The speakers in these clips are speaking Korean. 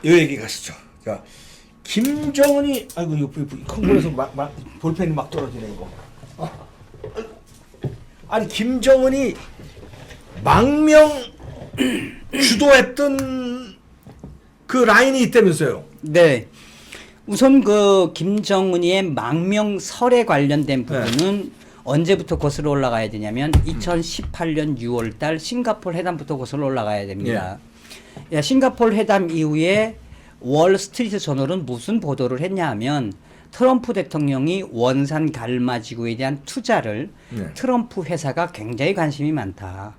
이 얘기 가시죠. 자, 김정은이 아이고 이거 큰 거에서 막 볼펜이 막 떨어지네 이거. 아니 김정은이 망명 주도했던 그 라인이 있다면서요? 네. 우선 그 김정은이의 망명설에 관련된 부분은 언제부터 거슬러 올라가야 되냐면 2018년 6월달 싱가포르 회담부터 거슬러 올라가야 됩니다. 야, 싱가포르 회담 이후에 월스트리트 저널은 무슨 보도를 했냐 하면 트럼프 대통령이 원산 갈마지구에 대한 투자를 트럼프 회사가 굉장히 관심이 많다.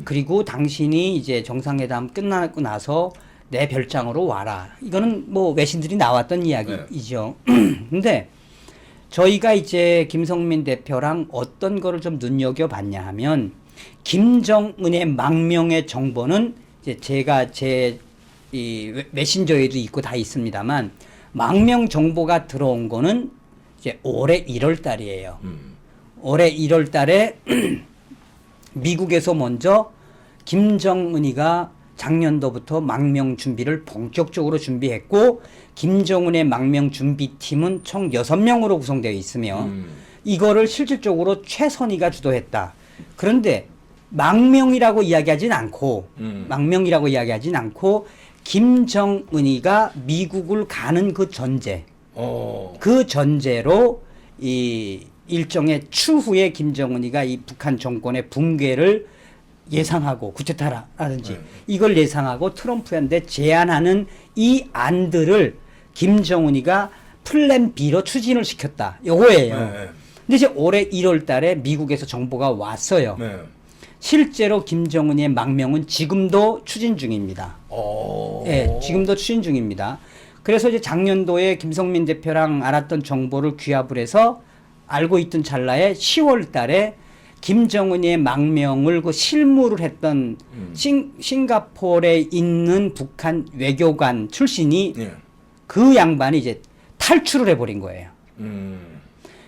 그리고 당신이 이제 정상회담 끝나고 나서 내 별장으로 와라. 이거는 뭐 외신들이 나왔던 이야기이죠. 근데 저희가 이제 김성민 대표랑 어떤 거를 좀 눈여겨봤냐 하면 김정은의 망명의 정보는 이제 제가 제 이 메신저에도 있고 다 있습니다만 망명 정보가 들어온 거는 이제 올해 1월 달이에요. 올해 1월 달에 미국에서 먼저 김정은이가 작년도부터 망명 준비를 본격적으로 준비했고 김정은의 망명 준비팀은 총 6명으로 구성되어 있으며 이거를 실질적으로 최선희가 주도했다. 그런데 망명이라고 이야기하진 않고 김정은이가 미국을 가는 그 전제 그 전제로 이 일종의 추후에 김정은이가 이 북한 정권의 붕괴를 예상하고 구체타라든지 이걸 예상하고 트럼프한테 제안하는 이 안들을 김정은이가 플랜 B로 추진을 시켰다. 요거예요. 근데 이제 올해 1월 달에 미국에서 정보가 왔어요. 실제로 김정은이의 망명은 지금도 추진 중입니다. 예, 지금도 추진 중입니다. 그래서 이제 작년도에 김성민 대표랑 알았던 정보를 귀합을 해서 알고 있던 찰나에 10월 달에 김정은이의 망명을 그 실무를 했던 싱가포르에 있는 북한 외교관 출신이 그 양반이 이제 탈출을 해버린 거예요.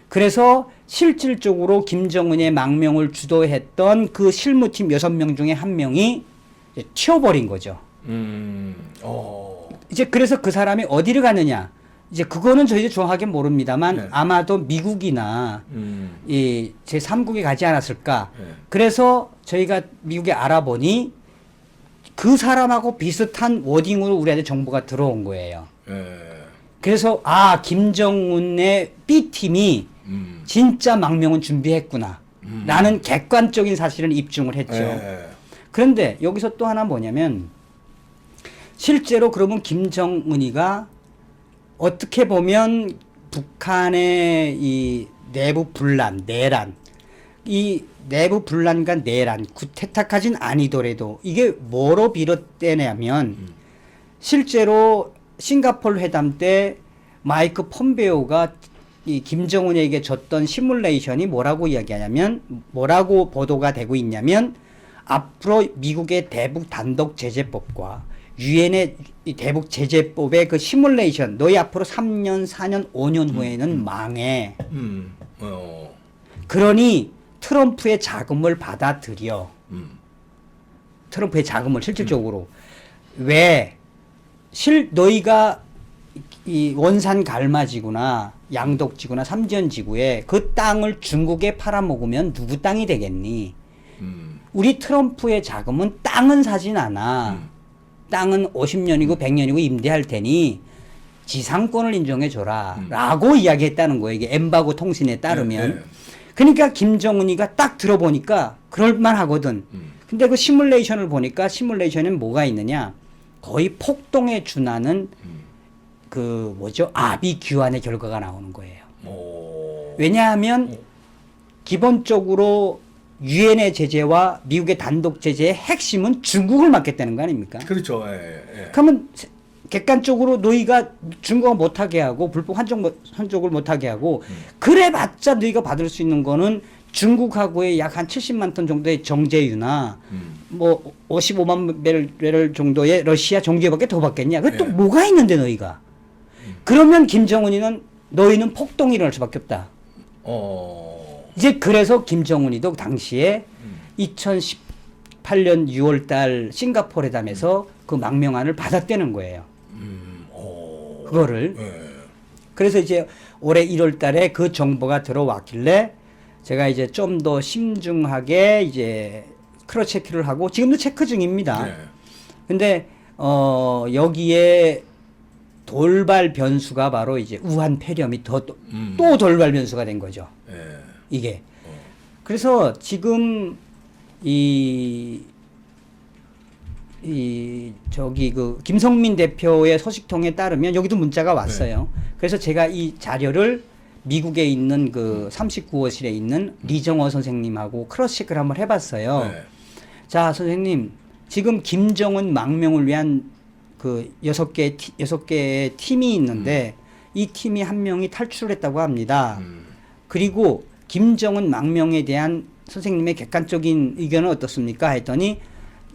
그래서 실질적으로 김정은의 망명을 주도했던 그 실무팀 6명 중에 한 명이 이제 튀어버린 거죠. 이제 그래서 그 사람이 어디를 가느냐. 이제 그거는 저희도 정확하게 모릅니다만 아마도 미국이나 이 제3국에 가지 않았을까. 그래서 저희가 미국에 알아보니 그 사람하고 비슷한 워딩으로 우리한테 정보가 들어온 거예요. 그래서 아 김정은의 B팀이 진짜 망명은 준비했구나 라는 객관적인 사실은 입증을 했죠. 그런데 여기서 또 하나 뭐냐면 실제로 그러면 김정은이가 어떻게 보면 북한의 이 내부 분란, 내란, 이 내부 분란과 내란, 구태타까진 아니더라도 이게 뭐로 비롯되냐면 실제로 싱가포르 회담 때 마이크 폼베오가 이 김정은에게 줬던 시뮬레이션이 뭐라고 이야기하냐면 뭐라고 보도가 되고 있냐면 앞으로 미국의 대북 단독 제재법과 유엔의 대북 제재법의 그 시뮬레이션 너희 앞으로 3년, 4년, 5년 후에는 망해. 그러니 트럼프의 자금을 받아들여. 트럼프의 자금을 실질적으로. 왜? 너희가 이 원산 갈마지구나 양독지구나 삼지연지구에 그 땅을 중국에 팔아먹으면 누구 땅이 되겠니? 우리 트럼프의 자금은 땅은 사진 않아. 땅은 50년이고 100년이고 임대할 테니 지상권을 인정해줘라 라고 이야기했다는 거예요. 이게 엠바고 통신에 따르면. 그러니까 김정은이가 딱 들어보니까 그럴만하거든. 근데 그 시뮬레이션을 보니까 시뮬레이션에는 뭐가 있느냐. 거의 폭동에 준하는 그 뭐죠? 아비규환의 결과가 나오는 거예요. 왜냐하면 기본적으로 유엔의 제재와 미국의 단독 제재의 핵심은 중국을 막겠다는 거 아닙니까? 그렇죠. 그러면 객관적으로 너희가 중국을 못하게 하고 불법 한쪽을 못하게 하고 그래봤자 너희가 받을 수 있는 거는 중국하고의 약 한 70만 톤 정도의 정제유나 뭐 55만 배럴 정도의 러시아 정제유밖에 더 받겠냐? 그게 또 뭐가 있는데 너희가? 그러면 김정은이는 너희는 폭동이 일어날 수밖에 없다. 이제 그래서 김정은이도 당시에 2018년 6월 달 싱가포르 회담에서 그 망명안을 받았다는 거예요. 그거를. 예. 그래서 이제 올해 1월 달에 그 정보가 들어왔길래 제가 이제 좀 더 심중하게 이제 크로스 체크를 하고 지금도 체크 중입니다. 네. 근데 여기에 돌발 변수가 바로 이제 우한 폐렴이 또 돌발 변수가 된 거죠. 예. 이게. 그래서 지금 저기 그 김성민 대표의 소식통에 따르면 여기도 문자가 왔어요. 그래서 제가 이 자료를 미국에 있는 그 39호실에 있는 리정호 선생님하고 크로스 체크를 한번 해봤어요. 네. 자, 선생님, 지금 김정은 망명을 위한 그 6개의 팀이 있는데 이 팀이 한 명이 탈출했다고 합니다. 그리고 김정은 망명에 대한 선생님의 객관적인 의견은 어떻습니까? 했더니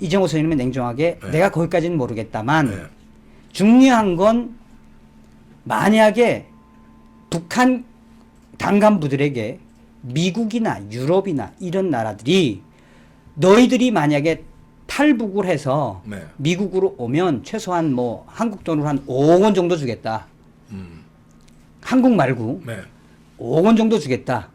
이정호 선생님은 냉정하게 네. 내가 거기까지는 모르겠다만 네. 중요한 건 만약에 북한 당간부들에게 미국이나 유럽이나 이런 나라들이 너희들이 만약에 탈북을 해서 네. 미국으로 오면 최소한 뭐 한국 돈으로 한 5억 원 정도 주겠다. 한국 말고 네. 5억 원 정도 주겠다.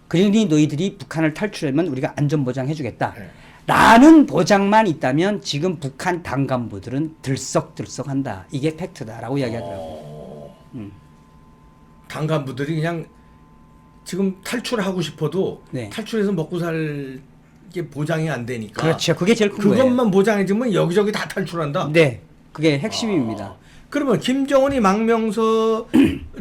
그러니 너희들이 북한을 탈출하면 우리가 안전보장 해주겠다. 네. 라는 보장만 있다면 지금 북한 당간부들은 들썩들썩한다. 이게 팩트다라고 이야기하더라고요. 당간부들이 그냥 지금 탈출하고 싶어도 네. 탈출해서 먹고 살 게 보장이 안 되니까. 그렇죠. 그게 제일 큰 거예요. 그것만 보장해주면 여기저기 다 탈출한다. 네. 그게 핵심입니다. 그러면 김정은이 망명설이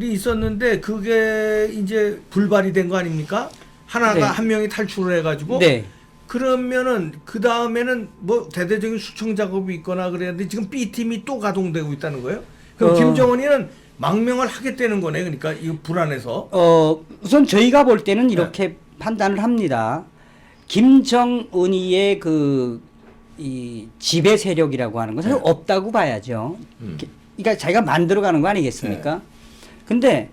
있었는데 그게 이제 불발이 된 거 아닙니까? 하나가 네. 한 명이 탈출을 해가지고. 네. 그러면은 그 다음에는 뭐 대대적인 수청 작업이 있거나 그래야 되는데 지금 B 팀이 또 가동되고 있다는 거예요? 그럼 김정은이는 망명을 하겠다는 거네. 그러니까 이거 불안해서. 우선 저희가 볼 때는 이렇게 판단을 합니다. 김정은이의 이 지배 세력이라고 하는 것은 없다고 봐야죠. 그러니까 자기가 만들어가는 거 아니겠습니까? 근데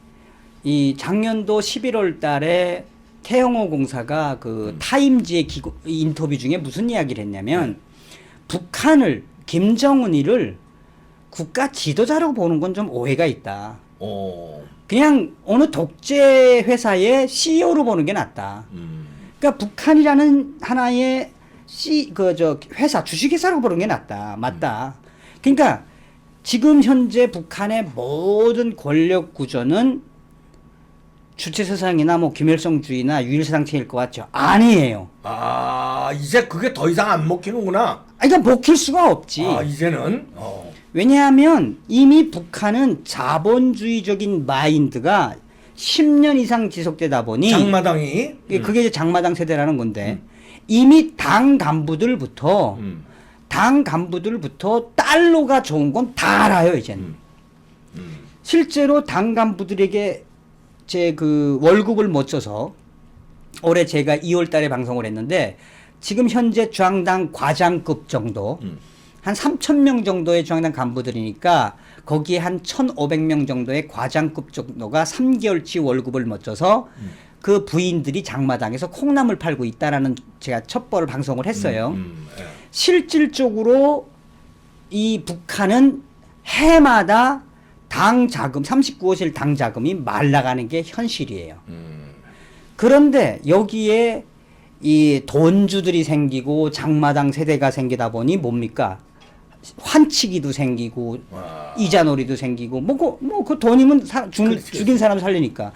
이 작년도 11월 달에 태영호 공사가 그 타임지의 인터뷰 중에 무슨 이야기를 했냐면 북한을 김정은이를 국가 지도자라고 보는 건 좀 오해가 있다. 그냥 어느 독재 회사의 CEO로 보는 게 낫다. 그러니까 북한이라는 하나의 회사 주식회사라고 보는 게 낫다. 맞다. 그러니까 지금 현재 북한의 모든 권력 구조는 주체사상이나 뭐 김일성주의나 유일사상체일 것 같죠? 아니에요. 아, 이제 그게 더 이상 안 먹히는구나. 그러니까 먹힐 수가 없지. 아, 이제는. 왜냐하면 이미 북한은 자본주의적인 마인드가 10년 이상 지속되다 보니 장마당이. 그게 이제 장마당 세대라는 건데 이미 당 간부들부터 달러가 좋은 건 다 알아요, 이제는. 실제로 당 간부들에게 제 그 월급을 못 줘서 올해 제가 2월 달에 방송을 했는데 지금 현재 중앙당 과장급 정도 한 3,000명 정도의 중앙당 간부들이니까 거기에 한 1,500명 정도의 과장급 정도가 3개월치 월급을 못 줘서 그 부인들이 장마당에서 콩나물 팔고 있다라는 제가 첩보를 방송을 했어요. 실질적으로 이 북한은 해마다 당 자금, 39호실 당 자금이 말라가는 게 현실이에요. 그런데 여기에 이 돈주들이 생기고 장마당 세대가 생기다 보니 뭡니까? 환치기도 생기고 이자놀이도 생기고 그 돈이면 죽인 사람 살리니까.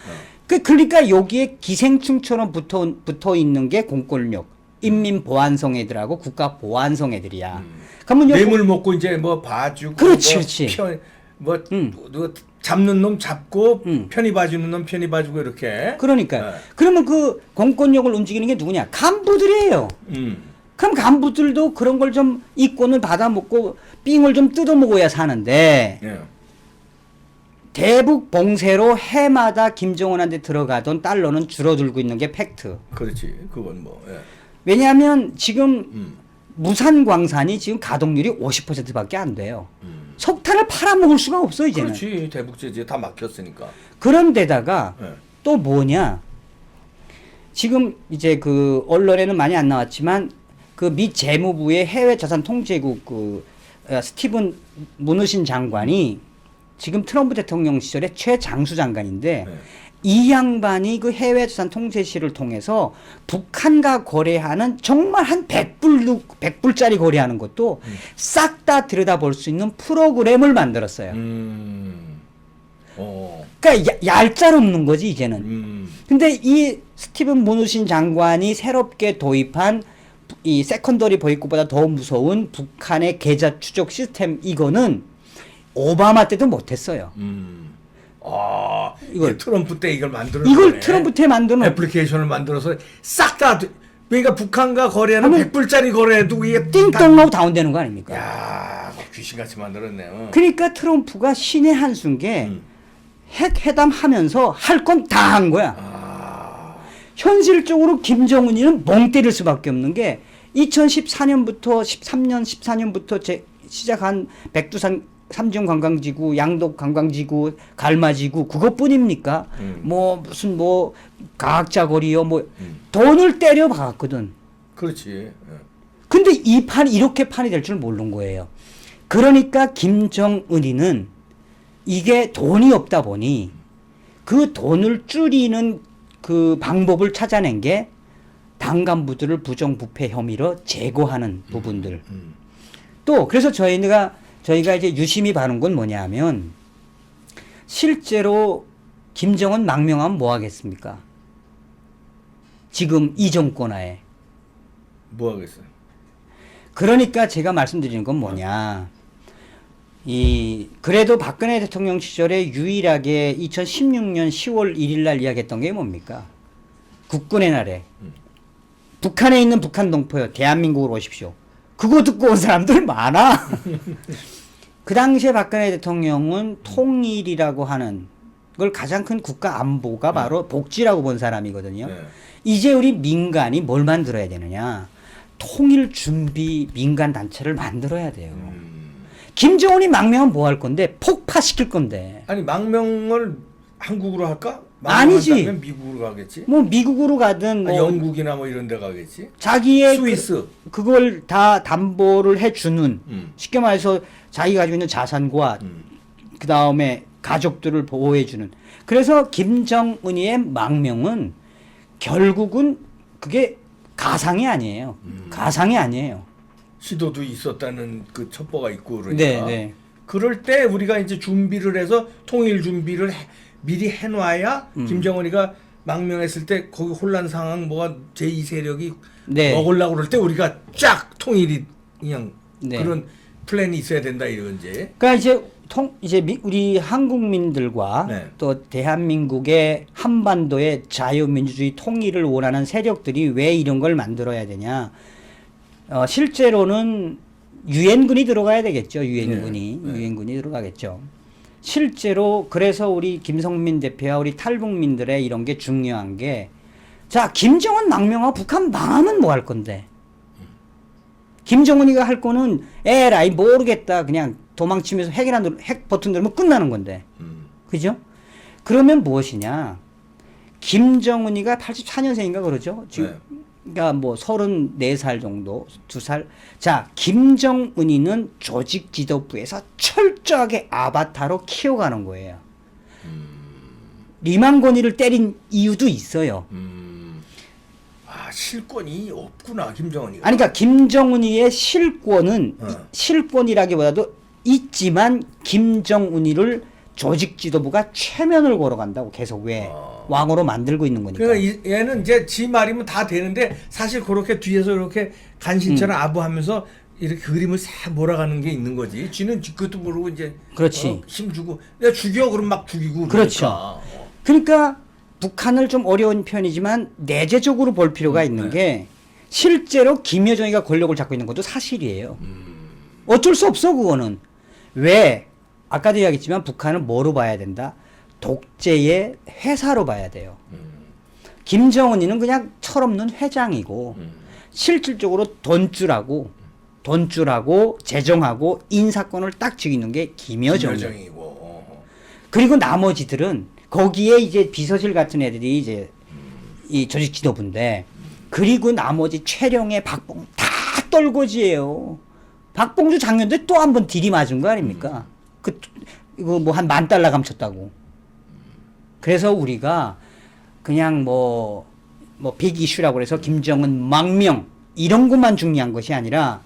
그러니까 여기에 기생충처럼 붙어 있는 게 공권력, 인민보안성 애들하고 국가보안성 애들이야. 그러면 뇌물 먹고 이제 뭐 봐주고. 그렇지. 누가 잡는 놈 잡고 편히 봐주는 놈 편히 봐주고 이렇게. 그러니까. 그러면 그 공권력을 움직이는 게 누구냐? 간부들이에요. 그럼 간부들도 그런 걸 좀 이권을 받아먹고 삥을 좀 뜯어먹어야 사는데 대북 봉쇄로 해마다 김정은한테 들어가던 달러는 줄어들고 있는 게 팩트. 그렇지. 그건 뭐. 왜냐하면 지금 무산광산이 지금 가동률이 50%밖에 안 돼요. 석탄을 팔아먹을 수가 없어 이제는. 그렇지. 대북제재 다 막혔으니까. 그런데다가 또 뭐냐? 지금 이제 그 언론에는 많이 안 나왔지만 그 미 재무부의 해외 자산 통제국 그 스티븐 무누신 장관이 지금 트럼프 대통령 시절에 최장수 장관인데 네. 이 양반이 그 해외자산 통제실을 통해서 북한과 거래하는 정말 한 100불짜리 거래하는 것도 싹 다 들여다볼 수 있는 프로그램을 만들었어요. 그러니까 얄짤없는 거지 이제는. 근데 이 스티븐 무누신 장관이 새롭게 도입한 이 세컨더리 보이콧보다 더 무서운 북한의 계좌 추적 시스템 이거는 오바마 때도 못했어요. 이걸 트럼프 때 이걸 만들어. 이걸 트럼프 때 만드는 애플리케이션을 만들어서 싹 다. 그러니까 북한과 거래하는 100불짜리 거래도 이게 띵똥하고 다운되는 거 아닙니까? 야, 귀신같이 만들었네요. 그러니까 트럼프가 신의 한수인 게 핵회담 하면서 할 건 다 한 거야. 현실적으로 김정은이는 멍 때릴 수밖에 없는 게 2014년부터 13년, 14년부터 시작한 백두산 삼중 관광지구, 양독 관광지구, 갈마지구 그것뿐입니까? 뭐 무슨 뭐 과학자 거리요, 뭐 돈을 때려 박았거든. 그렇지. 근데 이 판이 이렇게 판이 될 줄 모르는 거예요. 그러니까 김정은이는 이게 돈이 없다 보니 그 돈을 줄이는 그 방법을 찾아낸 게 당 간부들을 부정부패 혐의로 제거하는 부분들. 또 그래서 저희가 이제 유심히 봐는 건 뭐냐 하면 실제로 김정은 망명하면 뭐 하겠습니까? 지금 이 정권 하에. 뭐 하겠어요? 그러니까 제가 말씀드리는 건 뭐냐. 그래도 박근혜 대통령 시절에 유일하게 2016년 10월 1일 날 이야기했던 게 뭡니까? 국군의 날에. 북한에 있는 북한 동포요. 대한민국으로 오십시오. 그거 듣고 온 사람들 많아. 그 당시에 박근혜 대통령은 통일이라고 하는 걸 가장 큰 국가 안보가 바로 복지라고 본 사람이거든요. 네. 이제 우리 민간이 뭘 만들어야 되느냐. 통일 준비 민간 단체를 만들어야 돼요. 김정은이 망명하면 뭐 할 건데? 폭파시킬 건데. 아니 망명을 한국으로 할까? 아니지. 망명한다면 미국으로 가겠지? 뭐 미국으로 가든 뭐 영국이나 뭐 이런 데 가겠지? 자기의 스위스. 그걸 다 담보를 해주는 쉽게 말해서 자기가 가지고 있는 자산과 그 다음에 가족들을 보호해주는. 그래서 김정은이의 망명은 결국은 그게 가상이 아니에요. 가상이 아니에요. 시도도 있었다는 그 첩보가 있고 그러니까. 네, 네. 그럴 때 우리가 이제 준비를 해서 통일 준비를 미리 해놔야 김정은이가 망명했을 때 거기 혼란 상황 뭐가 제2 세력이 네. 먹으려고 그럴 때 우리가 쫙 통일이 그냥 네. 그런 플랜이 있어야 된다 이런지. 그러니까 이제 우리 한국민들과 네. 또 대한민국의 한반도의 자유민주주의 통일을 원하는 세력들이 왜 이런 걸 만들어야 되냐? 실제로는 유엔군이 들어가야 되겠죠. 유엔군이 네. 유엔군이 들어가겠죠. 실제로 그래서 우리 김성민 대표와 우리 탈북민들의 이런 게 중요한 게, 자 김정은 망명하고 북한 망하면 뭐 할 건데? 김정은이가 할 거는 에라이 모르겠다 그냥 도망치면서 핵 버튼 누르면 끝나는 건데, 그죠? 그러면 무엇이냐? 김정은이가 84년생인가 그러죠? 지금. 네. 그러니까 뭐 34살 정도, 2살. 자, 김정은이는 조직 지도부에서 철저하게 아바타로 키워가는 거예요. 리만건이를 때린 이유도 있어요. 실권이 없구나 김정은이가. 아니, 그러니까 김정은이의 실권은 실권이라기보다도 있지만 김정은이를 조직 지도부가 최면을 걸어간다고 계속 왜 왕으로 만들고 있는 거니까. 그러니까 얘는 이제 지 말이면 다 되는데 사실 그렇게 뒤에서 이렇게 간신처럼 아부하면서 이렇게 그림을 싹 몰아가는 게 있는 거지. 쥐는 그것도 모르고 이제 그렇지. 힘 주고 내가 죽여 그럼 막 죽이고. 그렇죠. 그러니까 북한을 좀 어려운 편이지만 내재적으로 볼 필요가 있는 게, 실제로 김여정이가 권력을 잡고 있는 것도 사실이에요. 어쩔 수 없어 그거는. 왜? 아까도 이야기했지만 북한은 뭐로 봐야 된다? 독재의 회사로 봐야 돼요. 김정은이는 그냥 철없는 회장이고 실질적으로 돈줄하고 재정하고 인사권을 딱 쥐고 있는 게 김여정이고. 그리고 나머지들은 거기에 이제 비서실 같은 애들이 이제 이 조직 지도부인데, 그리고 나머지 최령의 박봉 다 떨거지예요. 박봉주 작년도에 또 한 번 들이맞은 거 아닙니까? 이거 뭐 한 $10,000 감췄다고. 그래서 우리가 그냥 빅 이슈라고 그래서 김정은 망명 이런 것만 중요한 것이 아니라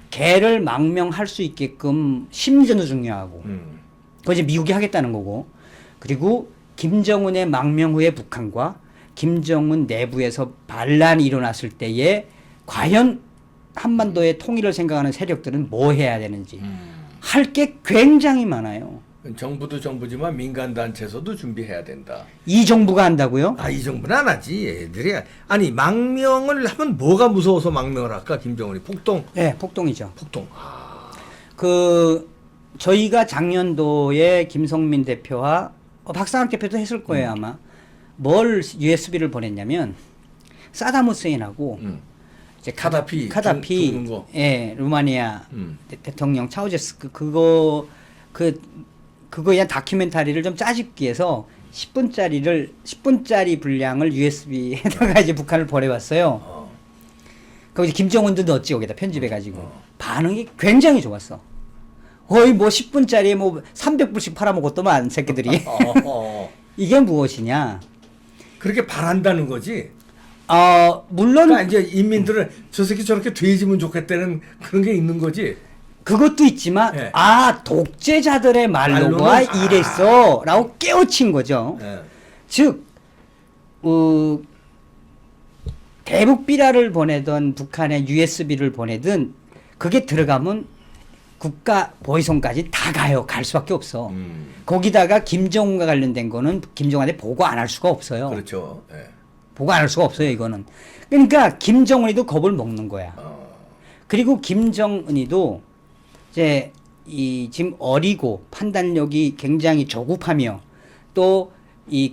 걔를 망명할 수 있게끔 심리전도 중요하고 그거 이제 미국이 하겠다는 거고 그리고 김정은의 망명 후에 북한과 김정은 내부에서 반란이 일어났을 때에 과연 한반도의 통일을 생각하는 세력들은 뭐 해야 되는지 할 게 굉장히 많아요. 정부도 정부지만 민간단체에서도 준비해야 된다. 이 정부가 한다고요? 이 정부는 안 하지. 애들이. 아니, 망명을 하면 뭐가 무서워서 망명을 할까, 김정은이? 폭동? 네, 폭동이죠. 폭동. 저희가 작년도에 김성민 대표와 박상학 대표도 했을 거예요, 아마. 뭘 USB를 보냈냐면, 사담 후세인하고, 이제 카다피 죽는 거. 예, 루마니아 대통령 차우제스크, 그거에 대한 다큐멘터리를 좀 짜집기 위해서 10분짜리 분량을 USB에다가 이제 북한을 보내봤어요. 거기 김정은도 넣었지, 거기다 편집해가지고. 반응이 굉장히 좋았어. 거의 뭐 10분짜리에 뭐 300불씩 팔아먹었더만, 새끼들이. 이게 무엇이냐. 그렇게 바란다는 거지. 물론. 그러니까 이제 인민들은 저 새끼 저렇게 돼지면 좋겠다는 그런 게 있는 거지. 그것도 있지만, 네. 독재자들의 말로가 이랬어. 라고 깨우친 거죠. 네. 즉, 대북 비라를 보내던 북한에 USB를 보내든, 그게 들어가면 국가 보위성까지 다 가요. 갈 수밖에 없어. 거기다가 김정은과 관련된 거는 김정은한테 보고 안 할 수가 없어요. 그렇죠. 네. 보고 안 할 수가 없어요, 이거는. 그러니까 김정은이도 겁을 먹는 거야. 그리고 김정은이도 이제 지금 어리고 판단력이 굉장히 조급하며 또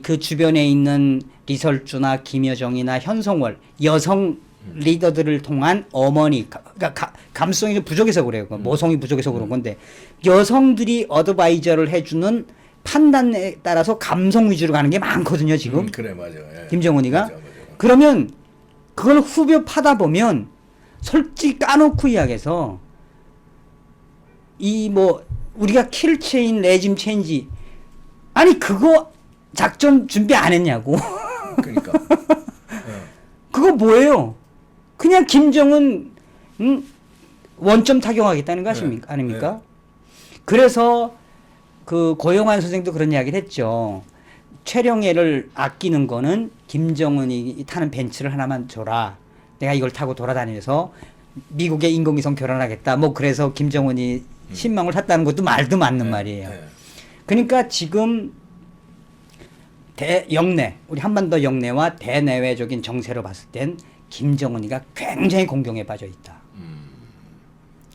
그 주변에 있는 리설주나 김여정이나 현성월 여성 리더들을 통한 어머니, 그러니까 감성이 좀 부족해서 그래요. 모성이 부족해서 그런 건데 여성들이 어드바이저를 해주는 판단에 따라서 감성 위주로 가는 게 많거든요, 지금. 그래, 맞아. 예. 김정은이가. 맞아. 그러면 그걸 후벼 파다 보면 솔직히 까놓고 이야기해서 우리가 킬체인 레짐 체인지 아니 그거 작전 준비 안 했냐고. 그러니까. 그거 뭐예요? 그냥 김정은 원점 타격하겠다는 거 아닙니까? 그래서 그 고영환 선생도 그런 이야기를 했죠. 최령해를 아끼는 거는 김정은이 타는 벤츠를 하나만 줘라. 내가 이걸 타고 돌아다니면서 미국의 인공위성 결혼하겠다. 그래서 김정은이 신망을 샀다는 것도 말도 맞는 말이에요. 그러니까 지금 우리 한반도 영내와 대내외적인 정세로 봤을 땐 김정은이가 굉장히 공경에 빠져 있다.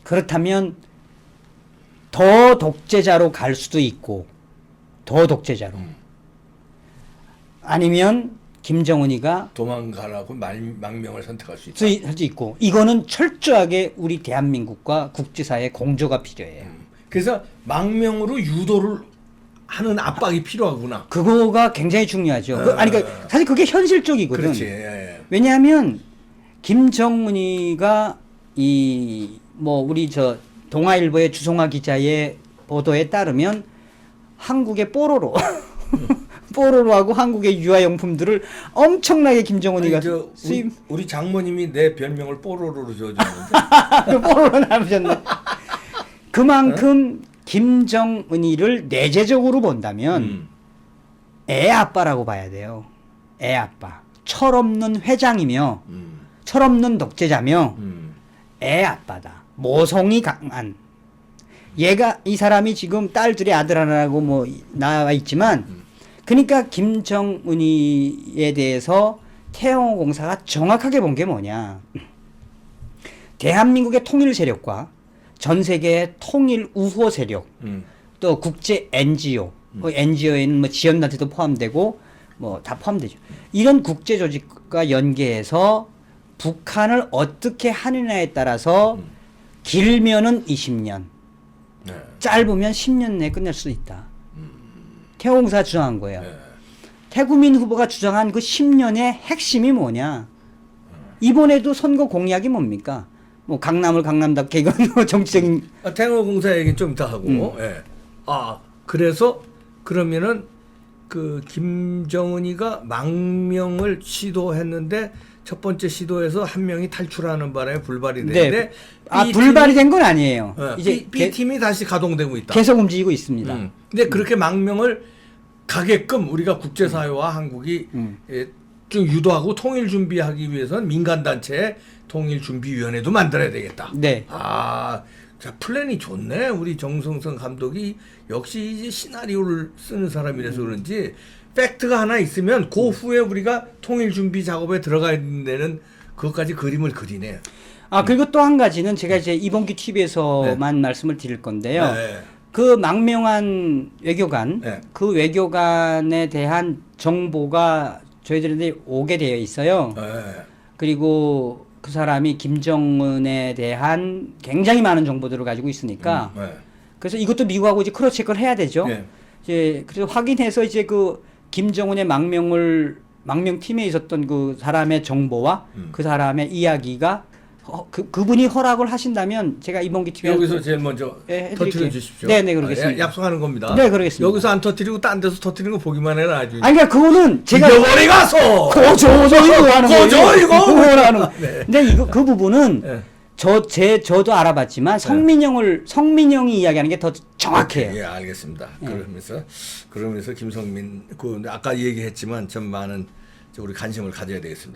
그렇다면 더 독재자로 갈 수도 있고, 더 독재자로. 아니면 김정은이가 도망가라고 망명을 선택할 수 있다. 할 수 있고, 이거는 철저하게 우리 대한민국과 국제사회의 공조가 필요해요. 그래서 망명으로 유도를 하는 압박이 필요하구나. 그거가 굉장히 중요하죠. 그러니까 사실 그게 현실적이거든. 그렇지. 예. 왜냐하면 김정은이가 우리 동아일보의 주송아 기자의 보도에 따르면 한국의 뽀로로하고 한국의 유아용품들을 엄청나게 김정은이가 수입. 우리 장모님이 내 별명을 뽀로로로 지어줬는데. 뽀로로 나오셨네. 그만큼 김정은이를 내재적으로 본다면 애 아빠라고 봐야 돼요. 애 아빠. 철없는 회장이며 철없는 독재자며 애 아빠다. 모성이 강한. 이 사람이 지금 딸 둘이 아들 하나라고 나와 있지만 그러니까 김정은이에 대해서 태영호 공사가 정확하게 본 게 뭐냐. 대한민국의 통일 세력과 전 세계의 통일 우호 세력, 또 국제 NGO, NGO에는 지연단체도 포함되고 다 포함되죠. 이런 국제 조직과 연계해서 북한을 어떻게 하느냐에 따라서 길면은 20년, 짧으면 10년 내에 끝낼 수 있다. 태호공사 주장한 거예요. 태구민 후보가 주장한 그 10년의 핵심이 뭐냐? 이번에도 선거 공약이 뭡니까? 강남을 강남답게 이건 정치적인. 태영호 공사 얘기는 좀 이따 하고. 그래서 그러면은 그 김정은이가 망명을 시도했는데 첫 번째 시도에서 한 명이 탈출하는 바람에 불발이 되는데 네. 불발이 된 건 아니에요. 이제 B팀이 다시 가동되고 있다. 계속 움직이고 있습니다. 근데 그렇게 망명을 가게끔 우리가 국제사회와 한국이 좀 유도하고 통일 준비하기 위해서는 민간단체 통일준비위원회도 만들어야 되겠다. 네. 자, 플랜이 좋네. 우리 정성성 감독이 역시 이제 시나리오를 쓰는 사람이라서 그런지 팩트가 하나 있으면 그 후에 우리가 통일 준비 작업에 들어가야 되는 그것까지 그림을 그리네. 그리고 또 한 가지는 제가 이제 이번기 TV에서만 말씀을 드릴 건데요. 네. 그 망명한 외교관, 네. 그 외교관에 대한 정보가 저희들한테 오게 되어 있어요. 네. 그리고 그 사람이 김정은에 대한 굉장히 많은 정보들을 가지고 있으니까 네. 그래서 이것도 미국하고 이제 크로스 체크를 해야 되죠. 네. 이제 그래서 확인해서 이제 그 김정은의 망명팀에 있었던 그 사람의 정보와 그 사람의 이야기가 그분이 허락을 하신다면 제가 이번기 TV에 여기서 제일 먼저 터뜨려 주십시오. 네, 그러겠습니다. 약속하는 겁니다. 네, 그러겠습니다. 여기서 안 터뜨리고 딴 데서 터뜨리는 거 보기만 해라 아주. 그러니까 그거는 제가 죽여버리 가서 고조이고 하는 거예요. 고조이고 하는 거. 근데 그 부분은 네. 저도 알아봤지만 성민형이 이야기하는 게 더 정확해요. 예, 알겠습니다. 그러면서 김성민 아까 얘기했지만 좀 많은 우리 관심을 가져야 되겠습니다.